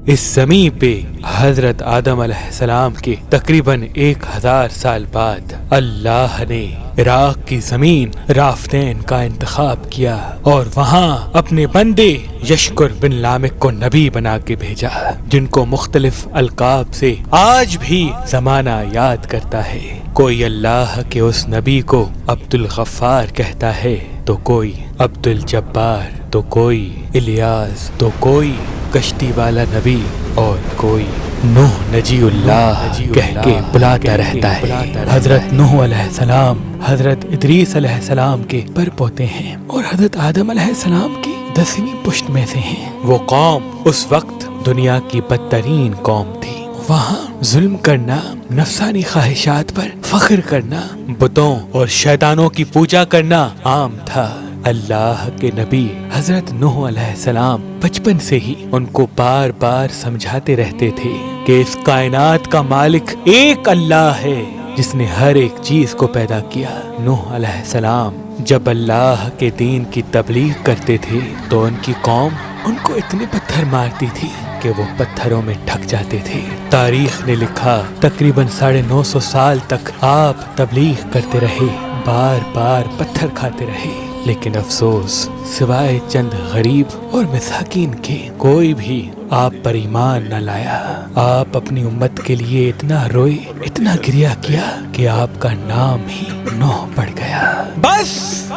اس زمین پہ حضرت آدم علیہ السلام کے تقریباً 1000 سال بعد اللہ نے عراق کی زمین رافدین کا انتخاب کیا اور وہاں اپنے بندے یشکر بن لامک کو نبی بنا کے بھیجا، جن کو مختلف القاب سے آج بھی زمانہ یاد کرتا ہے۔ کوئی اللہ کے اس نبی کو عبد الغفار کہتا ہے، تو کوئی عبد الجبار، تو کوئی الیاس، تو کوئی کشتی والا نبی، اور کوئی نوح نجی اللہ کہہ کے بلاتا رہتا ہے۔ حضرت نوح علیہ السلام حضرت ادریس علیہ السلام کے پر پوتے ہیں اور حضرت آدم علیہ السلام کی 10ویں پشت میں سے ہیں۔ وہ قوم اس وقت دنیا کی بدترین قوم تھی۔ وہاں ظلم کرنا، نفسانی خواہشات پر فخر کرنا، بتوں اور شیطانوں کی پوجا کرنا عام تھا۔ اللہ کے نبی حضرت نوح علیہ السلام بچپن سے ہی ان کو بار بار سمجھاتے رہتے تھے کہ اس کائنات کا مالک ایک اللہ ہے جس نے ہر ایک چیز کو پیدا کیا۔ نوح علیہ السلام جب اللہ کے دین کی تبلیغ کرتے تھے تو ان کی قوم ان کو اتنے پتھر مارتی تھی کہ وہ پتھروں میں ڈھک جاتے تھے۔ تاریخ نے لکھا تقریباً 950 سال تک آپ تبلیغ کرتے رہے، بار بار پتھر کھاتے رہے، لیکن افسوس سوائے چند غریب اور مساکین کے کوئی بھی آپ پر ایمان نہ لایا۔ آپ اپنی امت کے لیے اتنا روئے، اتنا گریہ کیا کہ آپ کا نام ہی نوح پڑ گیا۔ بس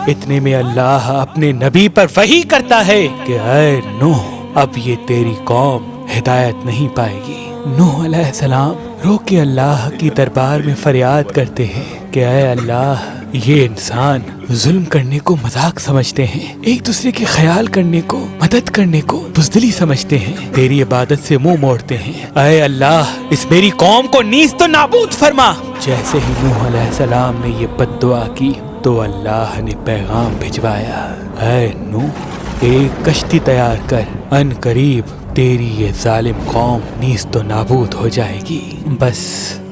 اتنے میں اللہ اپنے نبی پر وحی کرتا ہے کہ اے نوح، اب یہ تیری قوم ہدایت نہیں پائے گی۔ نوح علیہ السلام رو کے اللہ کی دربار میں فریاد کرتے ہیں کہ اے اللہ، یہ انسان ظلم کرنے کو مذاق سمجھتے ہیں، ایک دوسرے کے خیال کرنے کو، مدد کرنے کو بزدلی سمجھتے ہیں، تیری عبادت سے منہ موڑتے ہیں۔ اے اللہ، اس میری قوم کو نیست و نابود فرما۔ جیسے ہی نوح علیہ السلام نے یہ بد دعا کی تو اللہ نے پیغام بھجوایا، اے نوح، ایک کشتی تیار کر، ان قریب تیری یہ ظالم قوم نیست و نابود ہو جائے گی۔ بس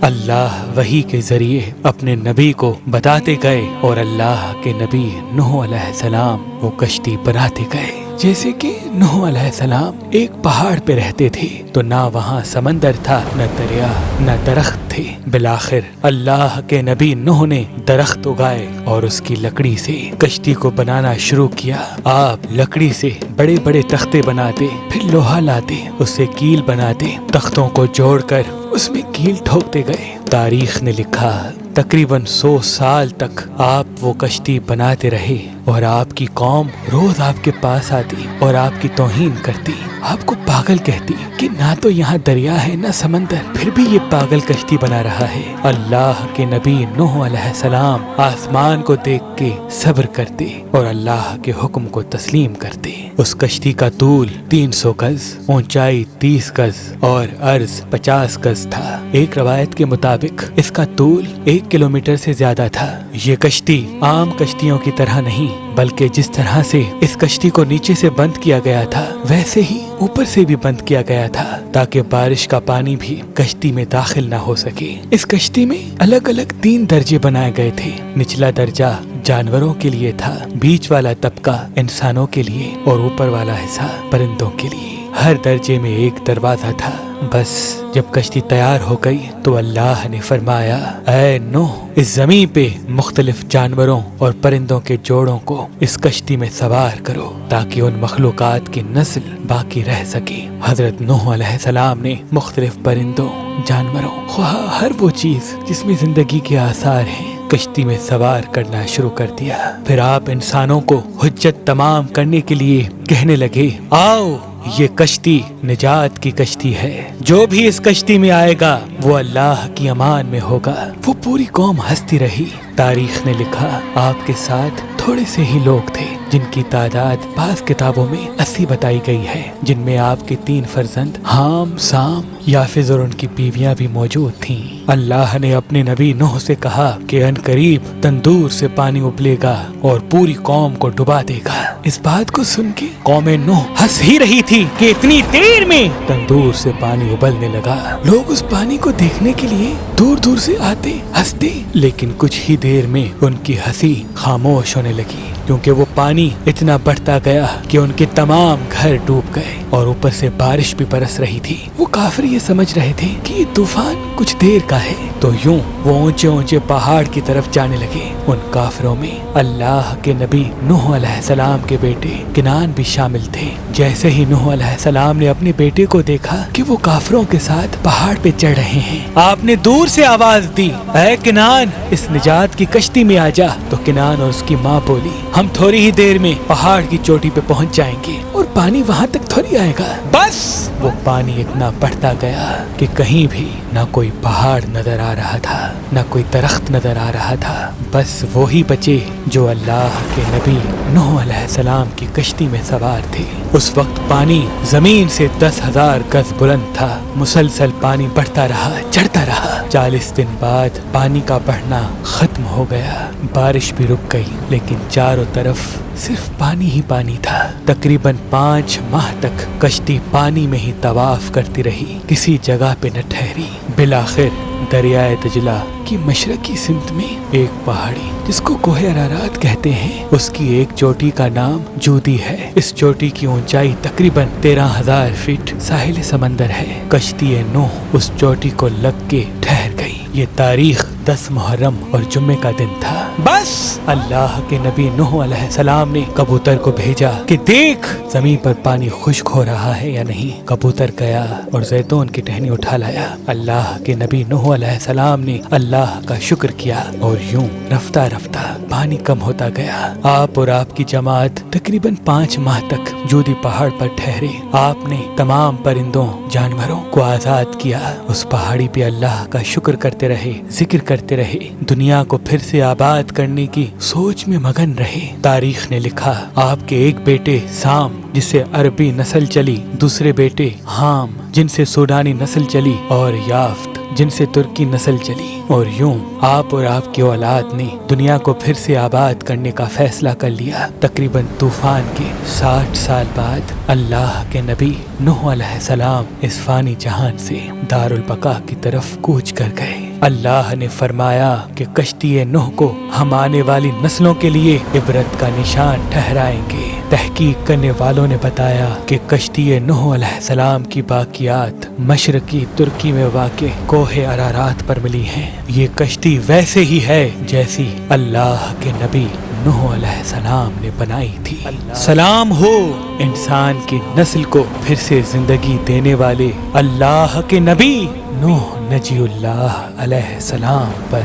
اللہ وحی کے ذریعے اپنے نبی کو بتاتے گئے اور اللہ کے نبی نوح علیہ السلام وہ کشتی بناتے گئے۔ جیسے کہ نوح علیہ السلام ایک پہاڑ پہ رہتے تھے تو نہ وہاں سمندر تھا، نہ دریا، نہ درخت تھے۔ بالآخر اللہ کے نبی نوح نے درخت اگائے اور اس کی لکڑی سے کشتی کو بنانا شروع کیا۔ آپ لکڑی سے بڑے بڑے تختے بناتے، پھر لوہا لاتے، اس سے کیل بناتے، تختوں کو جوڑ کر اس میں کیل ٹھوکتے گئے۔ تاریخ نے لکھا تقریباً 100 سال تک آپ وہ کشتی بناتے رہے اور آپ کی قوم روز آپ کے پاس آتی اور آپ کی توہین کرتی، آپ کو پاگل کہتی کہ نہ تو یہاں دریا ہے نہ سمندر، پھر بھی یہ پاگل کشتی بنا رہا ہے۔ اللہ کے نبی نوح علیہ السلام آسمان کو دیکھ کے صبر کرتے اور اللہ کے حکم کو تسلیم کرتے۔ اس کشتی کا طول 300 گز، اونچائی 30 گز اور عرض 50 گز تھا۔ ایک روایت کے مطابق اس کا طول 1 کلومیٹر سے زیادہ تھا۔ یہ کشتی عام کشتیوں کی طرح نہیں، بلکہ جس طرح سے اس کشتی کو نیچے سے بند کیا گیا تھا ویسے ہی اوپر سے بھی بند کیا گیا تھا تاکہ بارش کا پانی بھی کشتی میں داخل نہ ہو سکے۔ اس کشتی میں الگ الگ 3 درجے بنائے گئے تھے۔ نچلا درجہ جانوروں کے لیے تھا، بیچ والا طبقہ انسانوں کے لیے اور اوپر والا حصہ پرندوں کے لیے۔ ہر درجے میں ایک دروازہ تھا۔ بس جب کشتی تیار ہو گئی تو اللہ نے فرمایا، اے نوح، اس زمین پہ مختلف جانوروں اور پرندوں کے جوڑوں کو اس کشتی میں سوار کرو تاکہ ان مخلوقات کی نسل باقی رہ سکے۔ حضرت نوح علیہ السلام نے مختلف پرندوں، جانوروں، خواہ ہر وہ چیز جس میں زندگی کے آثار ہیں، کشتی میں سوار کرنا شروع کر دیا۔ پھر آپ انسانوں کو حجت تمام کرنے کے لیے کہنے لگے، آؤ، یہ کشتی نجات کی کشتی ہے، جو بھی اس کشتی میں آئے گا وہ اللہ کی امان میں ہوگا۔ وہ پوری قوم ہنستی رہی۔ تاریخ نے لکھا آپ کے ساتھ تھوڑے سے ہی لوگ تھے جن کی تعداد بعض کتابوں میں 80 بتائی گئی ہے، جن میں آپ کے 3 فرزند حام، سام، یافز اور ان کی بیویاں بھی موجود تھیں۔ اللہ نے اپنے نبی نوح سے کہا کہ ان قریب تندور سے پانی ابلے گا اور پوری قوم کو ڈبا دے گا۔ اس بات کو سن کے قوم نوح ہنس ہی رہی تھی کہ اتنی دیر میں تندور سے پانی ابلنے لگا۔ لوگ اس پانی کو دیکھنے کے لیے دور دور سے آتے، ہنستے، لیکن کچھ ہی دیر میں ان کی ہنسی خاموش ہونے لگی کیونکہ وہ پانی پانی اتنا بڑھتا گیا کہ ان کے تمام گھر ڈوب گئے اور اوپر سے بارش بھی برس رہی تھی۔ وہ کافر یہ سمجھ رہے تھے کہ یہ طوفان کچھ دیر کا ہے، تو یوں وہ اونچے اونچے پہاڑ کی طرف جانے لگے۔ ان کافروں میں اللہ کے نبی نوح علیہ السلام کے بیٹے کنعان بھی شامل تھے۔ جیسے ہی نوح علیہ السلام نے اپنے بیٹے کو دیکھا کہ وہ کافروں کے ساتھ پہاڑ پہ چڑھ رہے ہیں، آپ نے دور سے آواز دی، اے کنعان، اس نجات کی کشتی میں آ جا۔ تو کنعان اور اس کی ماں بولی، ہم تھوڑی ہی دیر میں پہاڑ کی چوٹی پہ پہنچ جائیں گے اور پانی وہاں تک تھوڑی آئے گا۔ بس وہ پانی اتنا بڑھتا گیا کہ کہیں بھی نہ کوئی پہاڑ نظر آ رہا تھا، نہ کوئی درخت نظر آ رہا تھا، بس وہی بچے جو اللہ کے نبی نوح علیہ السلام کی کشتی میں سوار تھے۔ اس وقت پانی زمین سے 10,000 گز بلند تھا، مسلسل پانی بڑھتا رہا، چڑھتا رہا۔ 40 دن بعد پانی کا بڑھنا ختم ہو گیا، بارش بھی رک گئی، لیکن چاروں طرف صرف پانی ہی پانی تھا۔ تقریباً 5 ماہ تک کشتی پانی میں ہی طواف کرتی رہی، کسی جگہ پہ نہ ٹھہری۔ بالآخر دریائے دجلہ کی مشرقی سمت میں ایک پہاڑی جس کو کوہ ارارات کہتے ہیں، اس کی ایک چوٹی کا نام جودی ہے۔ اس چوٹی کی اونچائی تقریباً 13,000 فٹ ساحل سمندر ہے۔ کشتی نوح اس چوٹی کو لگ کے ٹھہر گئی۔ یہ تاریخ 10 محرم اور جمعے کا دن تھا۔ بس اللہ کے نبی نوح علیہ السلام نے کبوتر کو بھیجا کہ دیکھ زمین پر پانی خشک ہو رہا ہے یا نہیں۔ کبوتر گیا اور زیتون کی ٹہنی اٹھا لایا۔ اللہ کے نبی نوح علیہ السلام نے اللہ کا شکر کیا اور یوں رفتہ رفتہ پانی کم ہوتا گیا۔ آپ اور آپ کی جماعت تقریباً 5 ماہ تک جودی پہاڑ پر ٹھہرے۔ آپ نے تمام پرندوں جانوروں کو آزاد کیا، اس پہاڑی پہ اللہ کا شکر کرتے رہے، ذکر کرتے رہے، دنیا کو پھر سے آباد کرنے کی سوچ میں مگن رہے۔ تاریخ نے لکھا آپ کے ایک بیٹے سام جس سے عربی نسل چلی، دوسرے بیٹے حام جن سے سوڈانی نسل چلی، اور یافت جن سے ترکی نسل چلی، اور یوں آپ اور آپ کی اولاد نے دنیا کو پھر سے آباد کرنے کا فیصلہ کر لیا۔ تقریباً طوفان کے 60 سال بعد اللہ کے نبی نوح علیہ السلام اس فانی جہان سے دارالبقا کی طرف کوچ کر گئے۔ اللہ نے فرمایا کہ کشتی نوح کو ہم آنے والی نسلوں کے لیے عبرت کا نشان ٹھہرائیں گے۔ تحقیق کرنے والوں نے بتایا کہ کشتی نوح علیہ السلام کی باقیات مشرقی ترکی میں واقع کوہ ارارات پر ملی ہیں۔ یہ کشتی ویسے ہی ہے جیسی اللہ کے نبی نوح علیہ السلام نے بنائی تھی۔ سلام ہو انسان کی نسل کو پھر سے زندگی دینے والے اللہ کے نبی نوح نجی اللہ علیہ السلام پر۔